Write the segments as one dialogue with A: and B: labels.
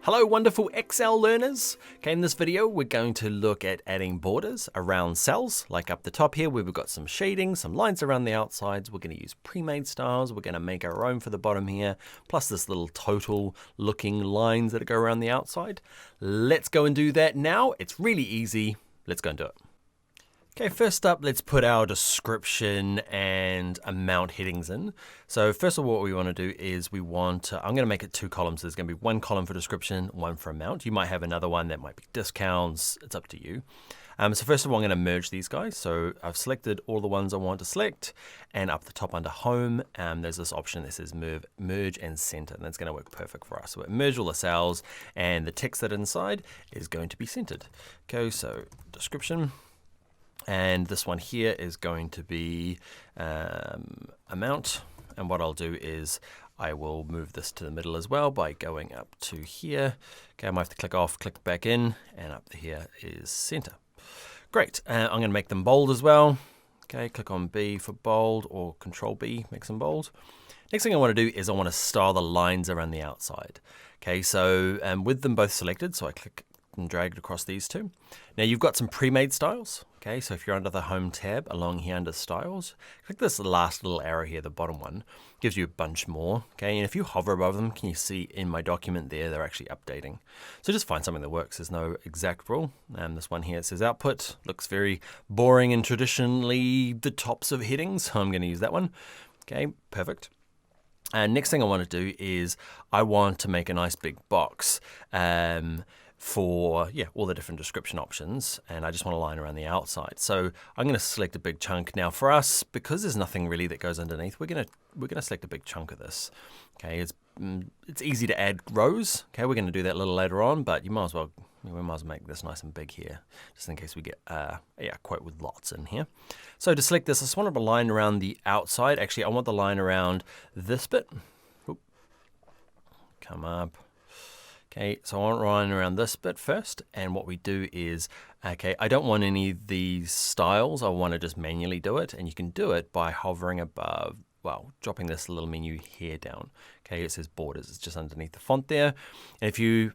A: Hello wonderful Excel learners. Okay, in this video we're going to look at adding borders around cells, like up the top here where we've got some shading, some lines around the outsides. We're going to use pre-made styles. We're going to make our own for the bottom here, plus this little total looking lines that go around the outside. Let's go and do that now. It's really easy. Let's go and do it. Okay, first up, let's put our description and amount headings in. So first of all, what we want to do is I'm going to make it 2 columns. There's going to be 1 column for description, 1 for amount. You might have another one that might be discounts. It's up to you. So first of all, I'm going to merge these guys. So I've selected all the ones I want to select, and up the top under home, there's this option that says merge and center, and that's going to work perfect for us. So we merge all the cells, and the text that inside is going to be centered. Okay, so description. And this one here is going to be amount. And what I'll do is I will move this to the middle as well by going up to here. Okay, I might have to click off, click back in, and up here is center. Great. I'm going to make them bold as well. Okay, click on B for bold, or Control B makes them bold. Next thing I want to do is I want to style the lines around the outside. Okay, so with them both selected, so I click and drag it across these two. Now you've got some pre-made styles. Okay, so if you're under the Home tab along here under Styles, click this last little arrow here, the bottom one, gives you a bunch more. Okay, and if you hover above them, can you see in my document there, they're actually updating. So just find something that works. There's no exact rule. This one here, it says output, looks very boring and traditionally the tops of headings. So I'm going to use that one. Okay, perfect. And next thing I want to do is I want to make a nice big box for all the different description options, and I just want a line around the outside. So I'm going to select a big chunk. Now for us, because there's nothing really that goes underneath, we're going to select a big chunk of this. Okay, it's easy to add rows. Okay, we're going to do that a little later on, but we might as well make this nice and big here, just in case we get a quote with lots in here. So to select this, I just want a line around the outside. Actually, I want the line around this bit. Oop. Come up. Okay, so I want to run around this bit first, and what we do is, okay, I don't want any of these styles. I want to just manually do it, and you can do it by hovering above, dropping this little menu here down. Okay, it says borders. It's just underneath the font there. And if you'll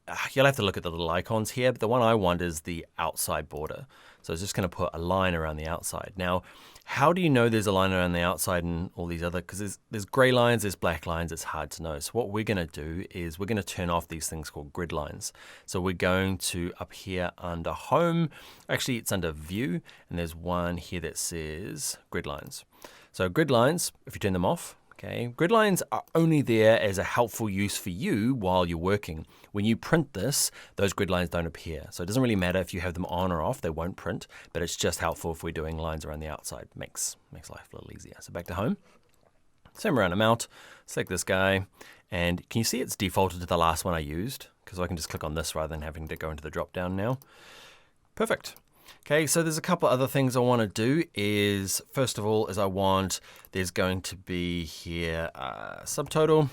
A: have to look at the little icons here, but the one I want is the outside border. So it's just going to put a line around the outside. Now, how do you know there's a line around the outside and all these other, because there's gray lines, there's black lines, it's hard to know. So what we're going to do is we're going to turn off these things called grid lines. So we're going to up here under home, actually it's under view, and there's one here that says grid lines. So grid lines, if you turn them off, okay, grid lines are only there as a helpful use for you while you're working. When you print this, those grid lines don't appear. So it doesn't really matter if you have them on or off, they won't print, but it's just helpful if we're doing lines around the outside. Makes life a little easier. So back to home, same around amount, select this guy, and can you see it's defaulted to the last one I used? Because I can just click on this rather than having to go into the drop down now. Perfect. Okay, so there's a couple other things I want to do is, first of all, there's going to be here subtotal,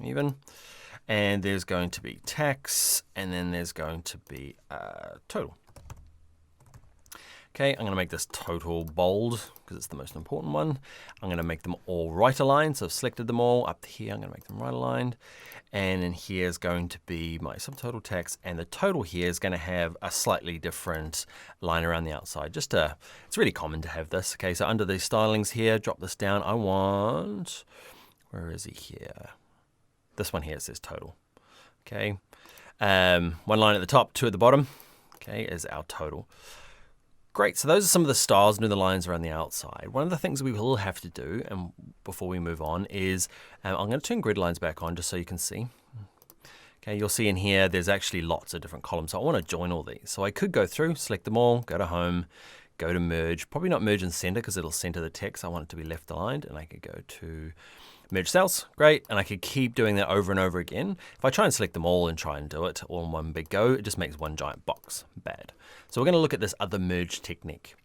A: even, and there's going to be tax, and then there's going to be total. Okay, I'm going to make this total bold because it's the most important one. I'm going to make them all right aligned. So I've selected them all. Up here, I'm going to make them right aligned. And then here's going to be my subtotal text. And the total here is going to have a slightly different line around the outside. It's really common to have this. Okay, so under these stylings here, drop this down. I want, where is he here? This one here, it says total. Okay, 1 line at the top, 2 at the bottom. Okay, is our total. Great, so those are some of the styles and the lines around the outside. One of the things we will have to do, and before we move on, is I'm going to turn grid lines back on just so you can see. Okay, you'll see in here there's actually lots of different columns. So I want to join all these. So I could go through, select them all, go to home, go to merge, probably not merge and center because it'll center the text. I want it to be left aligned, and I could go to merge cells, great, and I could keep doing that over and over again. If I try and select them all and try and do it all in one big go, it just makes one giant box, bad. So we're going to look at this other merge technique.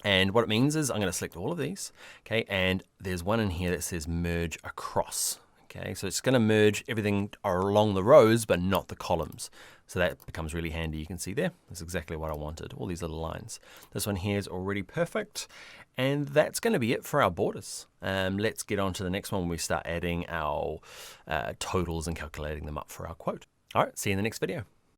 A: And what it means is I'm going to select all of these, okay, and there's one in here that says merge across. Okay, so it's going to merge everything along the rows, but not the columns. So that becomes really handy. You can see there, that's exactly what I wanted, all these little lines. This one here is already perfect. And that's going to be it for our borders. Let's get on to the next one when we start adding our totals and calculating them up for our quote. All right, see you in the next video.